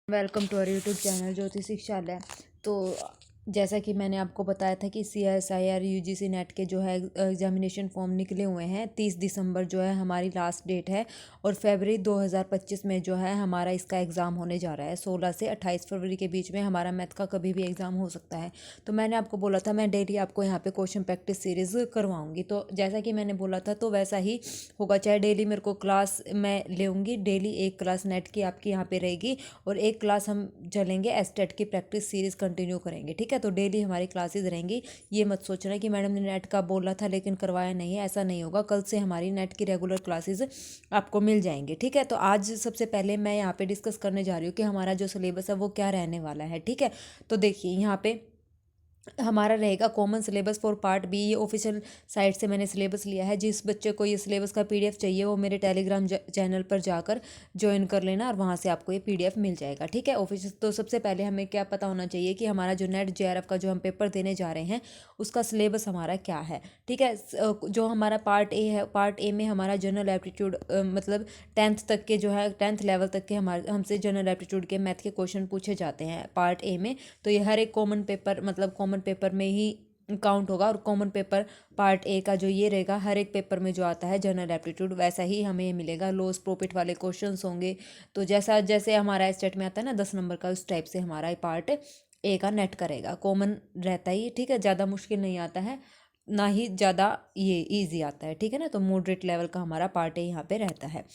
Welcome to our YouTube channel Jyoti Shikshalaya. तो जैसा कि मैंने आपको बताया था कि CSIR UGC नेट के जो है एग्जामिनेशन फॉर्म निकले हुए हैं। 30 दिसंबर जो है हमारी लास्ट डेट है और फरवरी 2025 में जो है हमारा इसका एग्ज़ाम होने जा रहा है। 16 से 28 फरवरी के बीच में हमारा मैथ का कभी भी एग्ज़ाम हो सकता है। तो मैंने आपको बोला था मैं डेली आपको यहाँ पे क्वेश्चन प्रैक्टिस सीरीज़ करवाऊँगी। तो जैसा कि मैंने बोला था तो वैसा ही होगा, चाहे डेली मेरे को क्लास मैं लेऊँगी। डेली एक क्लास नेट की आपकी यहाँ पे रहेगी और एक क्लास हम चलेंगे एस्टेट की प्रैक्टिस सीरीज़ कंटिन्यू करेंगे। ठीक है, तो डेली हमारी क्लासेस रहेंगी। ये मत सोचना कि मैडम ने नेट का बोला था लेकिन करवाया नहीं है, ऐसा नहीं होगा। कल से हमारी नेट की रेगुलर क्लासेस आपको मिल जाएंगे। ठीक है, तो आज सबसे पहले मैं यहाँ पे डिस्कस करने जा रही हूँ कि हमारा जो सिलेबस है वो क्या रहने वाला है। ठीक है, तो देखिए यहाँ पे हमारा रहेगा common syllabus for part B. ये ऑफिशियल साइट से मैंने सिलेबस लिया है। जिस बच्चे को ये सिलेबस का PDF चाहिए वो मेरे टेलीग्राम चैनल पर जाकर ज्वाइन कर लेना और वहाँ से आपको ये PDF मिल जाएगा। ठीक है, ऑफिशियल। तो सबसे पहले हमें क्या पता होना चाहिए कि हमारा जो नेट JRF का जो हम पेपर देने जा रहे हैं उसका सिलेबस हमारा क्या है। ठीक है, जो हमारा पार्ट ए है, पार्ट ए में हमारा जनरल एप्टीट्यूड मतलब 10th तक के जो है 10th लेवल तक के हमारे हमसे जनरल एप्टीट्यूड के मैथ के क्वेश्चन पूछे जाते हैं पार्ट ए में। तो ये हर एक कॉमन पेपर मतलब कॉमन पेपर में ही काउंट होगा और कॉमन पेपर पार्ट ए का जो ये रहेगा हर एक पेपर में जो आता है जनरल एप्टीट्यूड वैसा ही हमें मिलेगा। लॉस प्रॉफिट वाले क्वेश्चंस होंगे। तो जैसा जैसे हमारा स्टेट में आता है ना 10 नंबर का, उस टाइप से हमारा पार्ट ए का नेट करेगा। कॉमन रहता ही। ठीक है, ज़्यादा मुश्किल नहीं आता है ना ही ज़्यादा ये ईजी आता है। ठीक है ना, तो मॉडरेट लेवल का हमारा पार्ट ए यहाँ पे रहता है।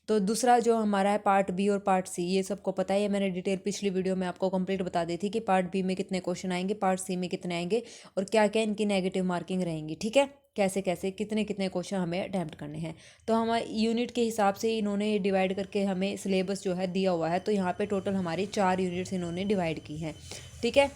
तो दूसरा जो हमारा है पार्ट बी और पार्ट सी, ये सबको पता है। ये मैंने डिटेल पिछली वीडियो में आपको कंप्लीट बता दी थी कि पार्ट बी में कितने क्वेश्चन आएंगे, पार्ट सी में कितने आएंगे और क्या क्या इनकी नेगेटिव मार्किंग रहेंगी। ठीक है, कैसे कैसे कितने कितने क्वेश्चन हमें अटैम्प्ट करने हैं। तो हम यूनिट के हिसाब से इन्होंने डिवाइड करके हमें सिलेबस जो है दिया हुआ है। तो यहाँ पे टोटल हमारी 4 यूनिट्स इन्होंने डिवाइड की हैं। ठीक है,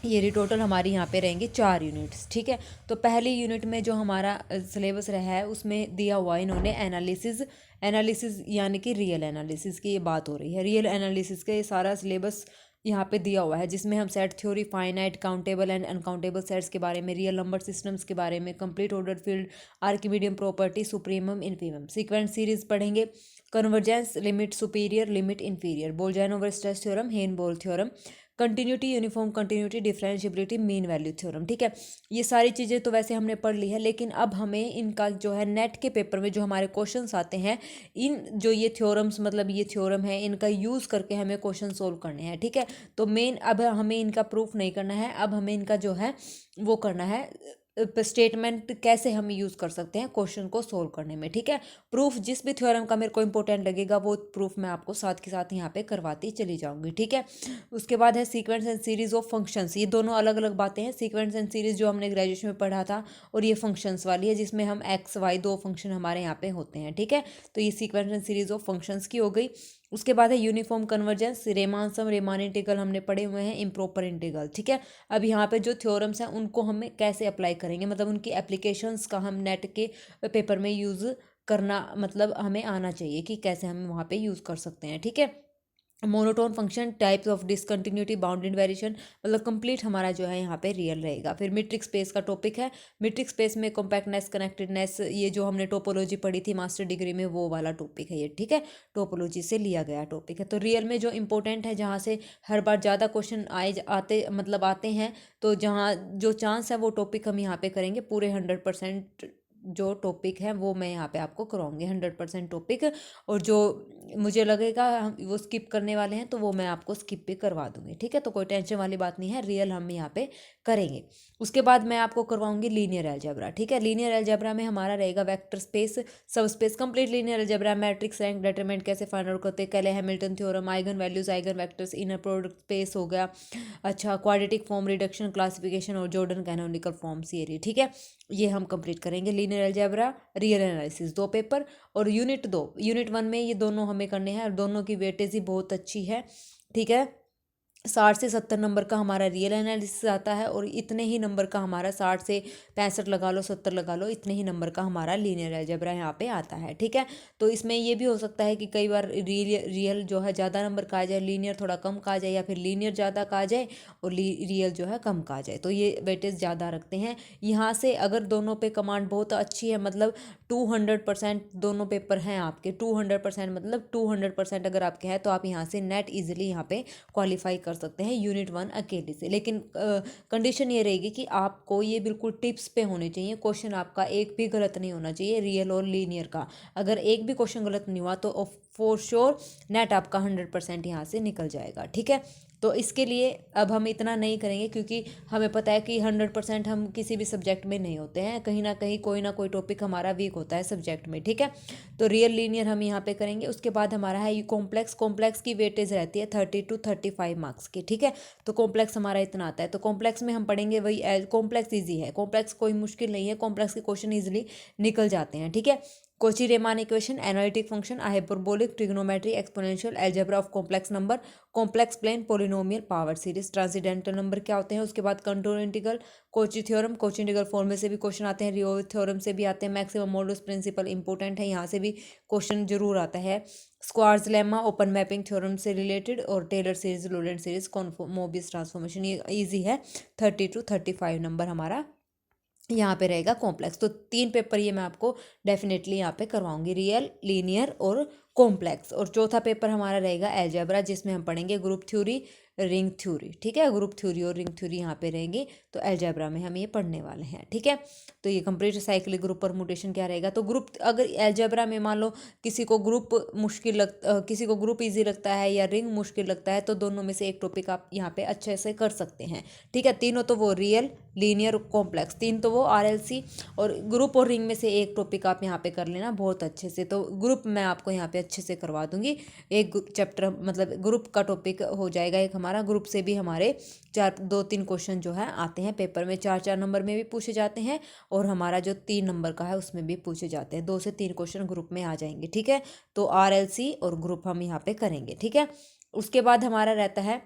ये टोटल हमारी यहाँ पे रहेंगी 4 यूनिट्स। ठीक है, तो पहली यूनिट में जो हमारा सिलेबस रहा है उसमें दिया हुआ इन्होंने एनालिसिस। एनालिसिस यानी कि रियल एनालिसिस की ये बात हो रही है। रियल एनालिसिस का ये सारा सिलेबस यहाँ पे दिया हुआ है जिसमें हम set theory, finite, countable and uncountable sets के बारे में, रियल नंबर सिस्टम्स के बारे में, complete order field, Archimedean property, supremum infimum, sequence series पढ़ेंगे, convergence, limit superior, limit inferior, Bolzano Weierstrass theorem, Heine Borel theorem, continuity, uniform continuity, differentiability, mean value theorem. ठीक है, ये सारी चीज़ें तो वैसे हमने पढ़ ली है लेकिन अब हमें इनका जो है नेट के पेपर में जो हमारे क्वेश्चंस आते हैं, इन जो ये थ्योरम्स मतलब ये थ्योरम है इनका यूज़ करके हमें क्वेश्चन सोल्व करने हैं। ठीक है, तो मेन अब हमें इनका प्रूफ नहीं करना है, अब हमें इनका जो है वो करना है स्टेटमेंट कैसे हम यूज़ कर सकते हैं क्वेश्चन को सोल्व करने में। ठीक है, प्रूफ जिस भी थ्योरम का मेरे को इंपॉर्टेंट लगेगा वो प्रूफ मैं आपको साथ के साथ यहाँ पे करवाती चली जाऊँगी। ठीक है, उसके बाद है sequence and series of functions. ये दोनों अलग अलग बातें हैं। सीक्वेंस एंड सीरीज जो हमने ग्रेजुएशन में पढ़ा था और ये फंक्शंस वाली है जिसमें हम एक्स वाई दो फंक्शन हमारे यहाँ पे होते हैं। ठीक है, तो ये sequence and series of functions की हो गई। उसके बाद है यूनिफॉर्म कन्वर्जेंस, रेमान सम, रेमान इंटीग्रल हमने पढ़े हुए हैं, इम्प्रॉपर इंटीग्रल। ठीक है, अब यहाँ पे जो थ्योरम्स हैं उनको हमें कैसे अप्लाई करेंगे, मतलब उनकी एप्लीकेशंस का हम नेट के पेपर में यूज़ करना मतलब हमें आना चाहिए कि कैसे हम वहाँ पे यूज़ कर सकते हैं। ठीक है, monotone function, types of discontinuity, bounded variation, मतलब कंप्लीट हमारा जो है यहाँ पे रियल रहेगा। फिर मीट्रिक स्पेस का टॉपिक है। मीट्रिक स्पेस में कॉम्पैक्टनेस, कनेक्टेडनेस, ये जो हमने टोपोलॉजी पढ़ी थी मास्टर डिग्री में वो वाला टॉपिक है ये। ठीक है, टोपोलॉजी से लिया गया टॉपिक है। तो रियल में जो इंपॉर्टेंट है जहाँ से हर बार ज़्यादा क्वेश्चन आते मतलब आते हैं, तो जहाँ जो चांस है वो टॉपिक हम यहाँ पे करेंगे पूरे 100%। जो टॉपिक है वो मैं यहाँ पे आपको करवाऊंगी 100% टॉपिक। और जो मुझे लगेगा हम वो स्किप करने वाले हैं तो वो मैं आपको स्किप भी करवा दूंगी। ठीक है, तो कोई टेंशन वाली बात नहीं है, रियल हम यहाँ पे करेंगे। उसके बाद मैं आपको करवाऊंगी लीनियर अलजेब्रा। ठीक है, लीनियर अलजेब्रा में हमारा रहेगा वेक्टर स्पेस, सब space, complete linear algebra, matrix rank determinant कैसे फाइंड आउट करते हैं, कैले Hamilton theorem, eigen values, eigen vectors, inner product space हो गया। अच्छा, क्वाड्रेटिक फॉर्म, रिडक्शन, क्लासिफिकेशन और जॉर्डन कैनोनिकल फॉर्म थियरी। ठीक है, ये हम कंप्लीट करेंगे। Linear algebra, real analysis, 2 paper. और यूनिट 1 में ये दोनों हमें करने हैं और दोनों की वेटेज ही बहुत अच्छी है। ठीक है, 60 से 70 नंबर का हमारा रियल एनालिसिस आता है और इतने ही नंबर का हमारा 60 से 65 लगा लो, 70 लगा लो, इतने ही नंबर का हमारा लीनियर अलजेब्रा यहाँ पे आता है। ठीक है, तो इसमें ये भी हो सकता है कि कई बार रियल जो है ज़्यादा नंबर का आ जाए, लीनियर थोड़ा कम का आ जाए, या फिर लीनियर ज़्यादा का आ जाए और रियल जो है कम का आ जाए, तो ये वेटेज ज़्यादा रखते हैं। यहाँ से अगर दोनों पे कमांड बहुत अच्छी है, मतलब 200% दोनों पेपर हैं आपके, 200% मतलब 200% अगर आपके हैं, तो आप यहाँ से नेट ईजिली यहाँ पे क्वालिफाई कर सकते हैं यूनिट 1 अकेले से। लेकिन कंडीशन ये रहेगी कि आपको ये बिल्कुल टिप्स पे होने चाहिए, क्वेश्चन आपका एक भी गलत नहीं होना चाहिए रियल और लीनियर का। अगर एक भी क्वेश्चन गलत नहीं हुआ तो फॉर श्योर नेट आपका 100% यहाँ से निकल जाएगा। ठीक है, तो इसके लिए अब हम इतना नहीं करेंगे, क्योंकि हमें पता है कि 100% हम किसी भी सब्जेक्ट में नहीं होते हैं, कहीं ना कोई टॉपिक हमारा वीक होता है सब्जेक्ट में। ठीक है, तो रियल लीनियर हम यहाँ पे करेंगे। उसके बाद हमारा है कॉम्प्लेक्स की वेटेज रहती है 30 to 35 मार्क्स की। ठीक है, तो कॉम्प्लेक्स हमारा इतना आता है, तो कॉम्प्लेक्स में हम पढ़ेंगे वही, कॉम्प्लेक्स ईजी है, कॉम्प्लेक्स कोई मुश्किल नहीं है, कॉम्प्लेक्स के क्वेश्चन ईजिली निकल जाते हैं। ठीक है, Cauchy Riemann equation, analytic function, hyperbolic, trigonometry, exponential, algebra of complex number, complex plane, polynomial, power series, transcendental number क्या होते हैं। उसके बाद contour integral, Cauchy theorem, Cauchy integral फॉर्मूले से भी क्वेश्चन आते हैं, रियो थ्योरम से भी आते हैं, मैक्सिमम मॉडुलस प्रिंसिपल इंपॉर्टेंट है, यहाँ से भी क्वेश्चन जरूर आता है, Schwarz lemma, open mapping theorem से रिलेटेड, और Taylor series, Laurent series, Mobius transformation, ये ईजी है। 30 to 35 नंबर हमारा यहाँ पे रहेगा कॉम्प्लेक्स। तो 3 पेपर ये मैं आपको डेफिनेटली यहाँ पे करवाऊंगी, रियल, लीनियर और कॉम्प्लेक्स। और चौथा पेपर हमारा रहेगा अलजेब्रा, जिसमें हम पढ़ेंगे ग्रुप थ्योरी, रिंग थ्योरी। ठीक है, ग्रुप थ्योरी और रिंग थ्योरी यहाँ पे रहेंगी, तो अलजेब्रा में हम ये पढ़ने वाले हैं। ठीक है, तो ये कंप्लीट साइक्लिक ग्रुप परमुटेशन क्या रहेगा। तो ग्रुप, अगर अलजेब्रा में मान लो किसी को ग्रुप किसी को ग्रुप ईजी लगता है या रिंग मुश्किल लगता है, तो दोनों में से एक टॉपिक आप यहाँ पे अच्छे से कर सकते हैं। ठीक है, तीनों तो वो रियल, लीनियर, कॉम्प्लेक्स, 3 तो वो आरएलसी, और ग्रुप और रिंग में से एक टॉपिक आप यहाँ पे कर लेना बहुत अच्छे से। तो ग्रुप मैं आपको यहाँ पे अच्छे से करवा दूंगी, एक चैप्टर मतलब ग्रुप का टॉपिक हो जाएगा एक हमारा। ग्रुप से भी हमारे 2-3 क्वेश्चन जो है आते हैं पेपर में, 4-4 नंबर में भी पूछे जाते हैं, और हमारा जो 3 नंबर का है उसमें भी पूछे जाते हैं, 2 से 3 क्वेश्चन ग्रुप में आ जाएंगे। ठीक है, तो आरएलसी और ग्रुप हम यहाँ पे करेंगे। ठीक है, उसके बाद हमारा रहता है,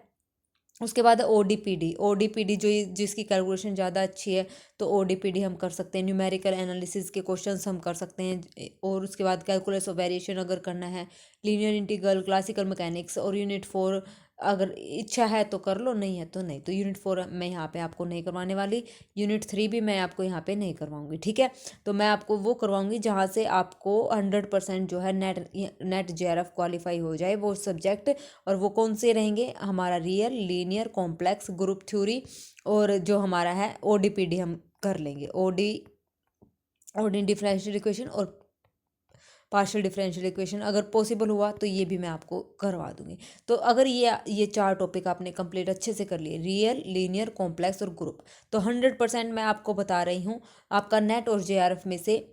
उसके बाद ओडीपीडी जो जिसकी कैलकुलेशन ज़्यादा अच्छी है, तो ओडीपीडी हम कर सकते हैं, न्यूमेरिकल एनालिसिस के क्वेश्चंस हम कर सकते हैं। और उसके बाद कैलकुलस ऑफ वेरिएशन अगर करना है, लीनियर इंटीग्रल, क्लासिकल मैकेनिक्स, और यूनिट 4 अगर इच्छा है तो कर लो, नहीं है तो नहीं। तो यूनिट 4 मैं यहाँ पे आपको नहीं करवाने वाली, यूनिट 3 भी मैं आपको यहाँ पे नहीं करवाऊंगी। ठीक है, तो मैं आपको वो करवाऊंगी जहाँ से आपको 100% जो है नेट जेआरएफ क्वालिफाई हो जाए वो सब्जेक्ट। और वो कौन से रहेंगे, हमारा real, linear, complex, group theory, और जो हमारा है ओडीपीडी हम कर लेंगे, ओडी डिफरेंशियल इक्वेशन और पार्शियल डिफरेंशियल इक्वेशन, अगर पॉसिबल हुआ तो ये भी मैं आपको करवा दूंगी। तो अगर ये 4 टॉपिक आपने कंप्लीट अच्छे से कर लिए, रियल, लीनियर, कॉम्प्लेक्स और ग्रुप, तो 100% मैं आपको बता रही हूँ आपका नेट और जेआरएफ में से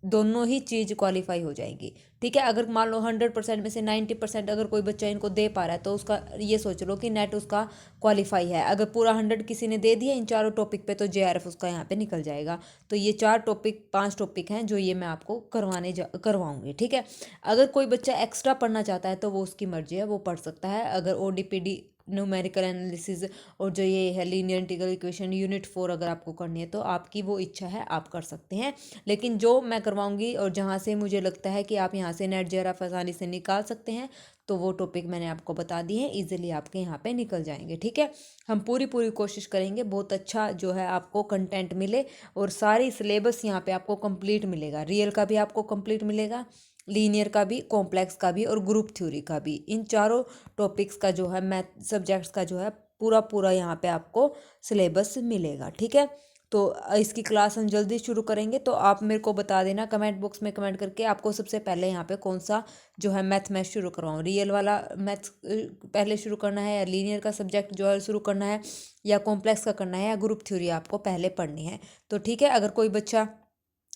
दोनों ही चीज़ क्वालिफाई हो जाएंगी। ठीक है, अगर मान लो 100% में से 90% अगर कोई बच्चा इनको दे पा रहा है, तो उसका ये सोच लो कि नेट उसका क्वालिफाई है। अगर पूरा 100 किसी ने दे दिया इन चारों टॉपिक पे, तो जेआरएफ उसका यहाँ पे निकल जाएगा। तो ये 5 टॉपिक हैं जो ये मैं आपको करवाऊंगी। ठीक है, अगर कोई बच्चा एक्स्ट्रा पढ़ना चाहता है तो वो उसकी मर्जी है, वो पढ़ सकता है। अगर ओडीपीडी, न्यूमेरिकल एनालिसिस, और जो ये है लीनियर इंटीग्रल इक्वेशन यूनिट 4 अगर आपको करनी है, तो आपकी वो इच्छा है, आप कर सकते हैं। लेकिन जो मैं करवाऊंगी और जहाँ से मुझे लगता है कि आप यहाँ से नेट जेआरएफ आसानी से निकाल सकते हैं, तो वो टॉपिक मैंने आपको बता दिए हैं, इजीली आपके यहाँ पे निकल जाएंगे। ठीक है, हम पूरी कोशिश करेंगे बहुत अच्छा जो है आपको कंटेंट मिले, और सारी सिलेबस यहाँ पे आपको कंप्लीट मिलेगा, रियल का भी आपको कंप्लीट मिलेगा, लीनियर का भी, कॉम्प्लेक्स का भी, और ग्रुप थ्योरी का भी। इन चारों टॉपिक्स का जो है, मैथ सब्जेक्ट्स का जो है पूरा यहाँ पे आपको सिलेबस मिलेगा। ठीक है, तो इसकी क्लास हम जल्दी शुरू करेंगे, तो आप मेरे को बता देना कमेंट बॉक्स में कमेंट करके आपको सबसे पहले यहाँ पे कौन सा जो है मैथ शुरू करवाऊँ, रियल वाला मैथ पहले शुरू करना है, या लीनियर का सब्जेक्ट जो है शुरू करना है, या कॉम्प्लेक्स का करना है, या ग्रुप थ्योरी आपको पहले पढ़नी है। तो ठीक है, अगर कोई बच्चा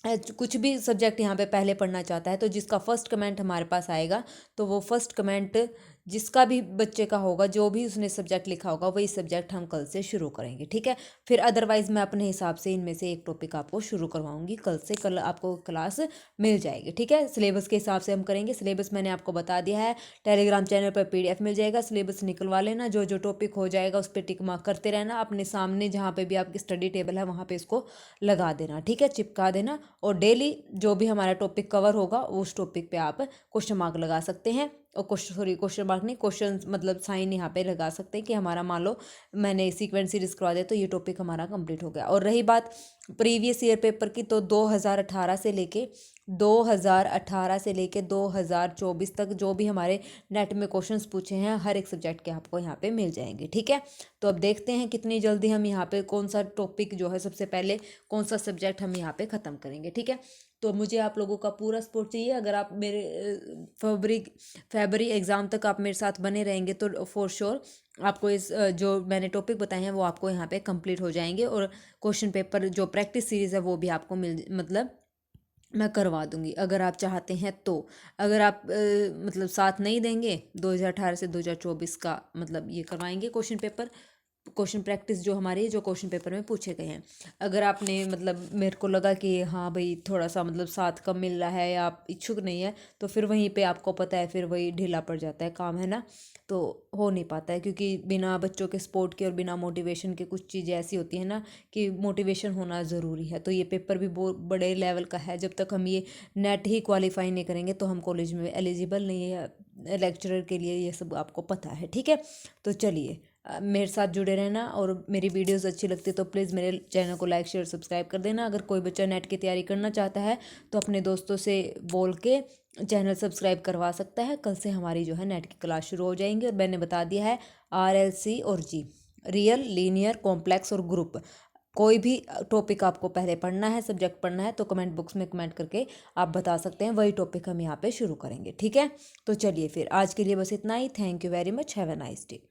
कुछ भी सब्जेक्ट यहाँ पे पहले पढ़ना चाहता है, तो जिसका फर्स्ट कमेंट हमारे पास आएगा, तो वो फर्स्ट कमेंट जिसका भी बच्चे का होगा, जो भी उसने सब्जेक्ट लिखा होगा वही सब्जेक्ट हम कल से शुरू करेंगे, ठीक है। फिर अदरवाइज़ मैं अपने हिसाब से इनमें से एक टॉपिक आपको शुरू करवाऊंगी कल से। कल आपको क्लास मिल जाएगी, ठीक है। सिलेबस के हिसाब से हम करेंगे। सिलेबस मैंने आपको बता दिया है, टेलीग्राम चैनल पर PDF मिल जाएगा। सिलेबस निकलवा लेना, जो जो टॉपिक हो जाएगा उस पर टिक मार्क करते रहना। अपने सामने जहाँ पे भी आपकी स्टडी टेबल है वहाँ पे इसको लगा देना, ठीक है, चिपका देना। और डेली जो भी हमारा टॉपिक कवर होगा उस टॉपिक पे आप क्वेश्चन मार्क लगा सकते हैं। और क्वेश्चन मार्क नहीं, क्वेश्चन मतलब साइन यहाँ पे लगा सकते हैं कि हमारा, मान लो मैंने सीक्वेंस सीरीज करवा दिया तो ये टॉपिक हमारा कंप्लीट हो गया। और रही बात प्रीवियस ईयर पेपर की, तो 2018 से लेके 2024 तक जो भी हमारे नेट में क्वेश्चंस पूछे हैं हर एक सब्जेक्ट के आपको यहाँ पे मिल जाएंगे, ठीक है। तो अब देखते हैं कितनी जल्दी हम यहाँ पे कौन सा टॉपिक जो है, सबसे पहले कौन सा सब्जेक्ट हम यहाँ पे ख़त्म करेंगे, ठीक है। तो मुझे आप लोगों का पूरा सपोर्ट चाहिए। अगर आप मेरे फरवरी एग्ज़ाम तक आप मेरे साथ बने रहेंगे तो फॉर श्योर आपको इस जो मैंने टॉपिक बताए हैं वो आपको यहाँ पे कंप्लीट हो जाएंगे। और क्वेश्चन पेपर जो प्रैक्टिस सीरीज़ है वो भी आपको मतलब मैं करवा दूंगी, अगर आप चाहते हैं तो। अगर आप मतलब साथ नहीं देंगे 2018 से 2024 का, मतलब ये करवाएंगे क्वेश्चन पेपर, क्वेश्चन प्रैक्टिस जो हमारी जो क्वेश्चन पेपर में पूछे गए हैं। अगर आपने मतलब मेरे को लगा कि हाँ भाई थोड़ा सा मतलब साथ कम मिल रहा है या आप इच्छुक नहीं है, तो फिर वहीं पे आपको पता है फिर वही ढीला पड़ जाता है काम, है ना। तो हो नहीं पाता है, क्योंकि बिना बच्चों के सपोर्ट के और बिना मोटिवेशन के कुछ चीज़ें ऐसी होती हैं ना कि मोटिवेशन होना ज़रूरी है। तो ये पेपर भी बहुत बड़े लेवल का है। जब तक हम ये नेट ही क्वालिफाई नहीं करेंगे तो हम कॉलेज में एलिजिबल नहीं है लेक्चरर के लिए, ये सब आपको पता है, ठीक है। तो चलिए मेरे साथ जुड़े रहना, और मेरी वीडियोस अच्छी लगती है तो प्लीज़ मेरे चैनल को लाइक शेयर सब्सक्राइब कर देना। अगर कोई बच्चा नेट की तैयारी करना चाहता है तो अपने दोस्तों से बोल के चैनल सब्सक्राइब करवा सकता है। कल से हमारी जो है नेट की क्लास शुरू हो जाएंगी। और मैंने बता दिया है RLC और G, रियल, लीनियर, कॉम्प्लेक्स और ग्रुप। कोई भी टॉपिक आपको पहले पढ़ना है, सब्जेक्ट पढ़ना है, तो कमेंट बॉक्स में कमेंट करके आप बता सकते हैं, वही टॉपिक हम यहाँ पे शुरू करेंगे, ठीक है। तो चलिए फिर आज के लिए बस इतना ही। Thank you very much, have a nice day.